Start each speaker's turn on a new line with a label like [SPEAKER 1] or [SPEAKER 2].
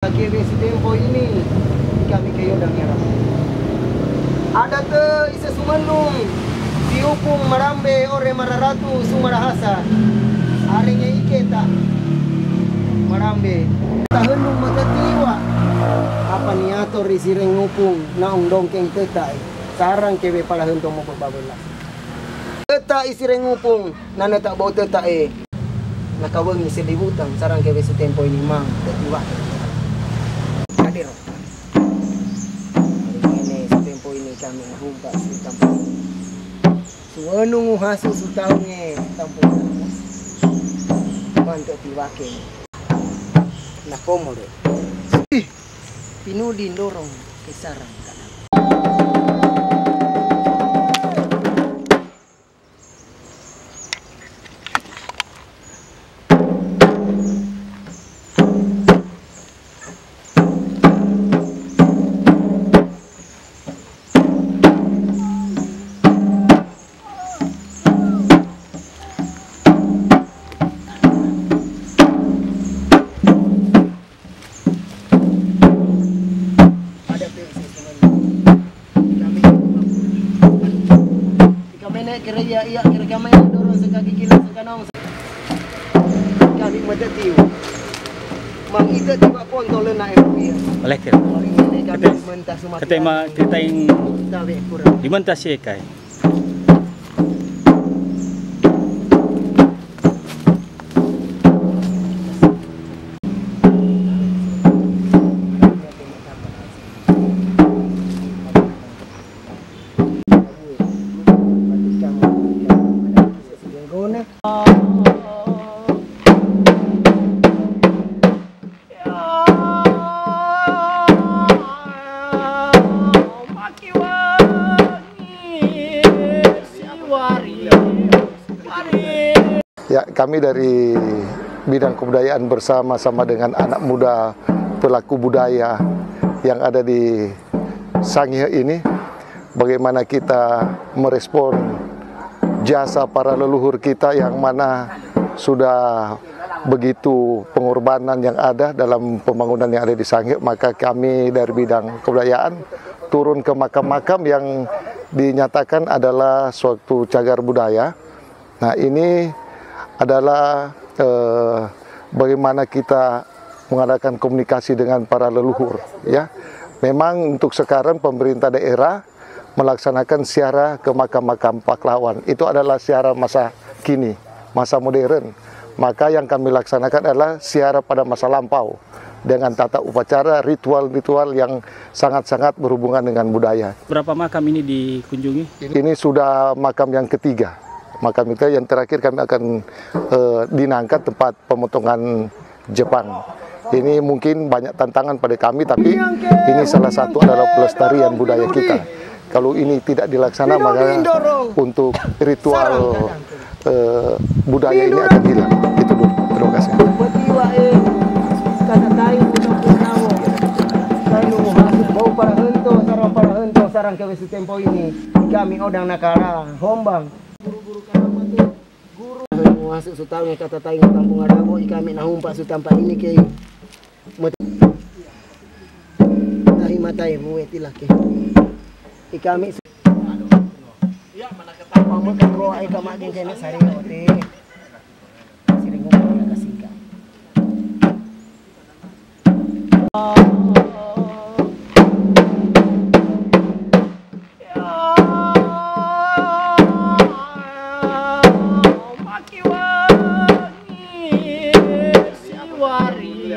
[SPEAKER 1] Lagi si tempo ini kami kayo dang yarap. Ada te isa sumanung diupung marambe ore mararatu sumarahasa. Arenya iketa marambe. Tahenung matatiwa. Apa niato risireng ngupung naung dongkeng tetai. Sarang kewe pala hentong mo pagbabelas. Teta isireng ngupung nana tak bau teta nakaweng ni silibutan sarang kewe si tempo ini mang tetiwa. Hadir. Ini tempo ini kami humpa si kampung. Suwenung hasil sutaunge kampung. Manto tiwake. Nakomode. Pinudin dorong kesarang kanan. Kira iya kira kami dorong sekaki kilo sekanong kami madatiu mang ita tiba kontol na dia
[SPEAKER 2] oleh kira ketema kita yang di mana sih kai
[SPEAKER 3] Ya, kami dari bidang kebudayaan bersama-sama dengan anak muda pelaku budaya yang ada di Sangihe ini, bagaimana kita merespon jasa para leluhur kita yang mana sudah begitu pengorbanan yang ada dalam pembangunan yang ada di Sangihe. Maka kami dari bidang kebudayaan turun ke makam-makam yang dinyatakan adalah suatu cagar budaya. Nah, ini adalah bagaimana kita mengadakan komunikasi dengan para leluhur, ya. Memang untuk sekarang pemerintah daerah melaksanakan ziarah ke makam-makam pahlawan. Itu adalah ziarah masa kini, masa modern. Maka yang kami laksanakan adalah ziarah pada masa lampau dengan tata upacara, ritual-ritual yang sangat-sangat berhubungan dengan budaya.
[SPEAKER 2] Berapa makam ini dikunjungi?
[SPEAKER 3] Ini sudah makam yang ketiga. Makam itu yang terakhir kami akan dinangkat tempat pemotongan Jepang. Ini mungkin banyak tantangan pada kami, tapi ini salah satu adalah pelestarian budaya kita. Kalau ini tidak dilaksana, maka untuk ritual budaya ini akan hilang. Itu dulu. Terima kasih.
[SPEAKER 1] Sarang kewe si tempo ini kami odang nakara hombang guru-guru karama tuh guru masuk sutaunya kata taing kampung Arabo kami nahumpa sutampa ini ke tahi matai buwe tilake kami iya mana ketapa makan roa ai kamagen kene sari ote siring ngomong kasika
[SPEAKER 2] Wari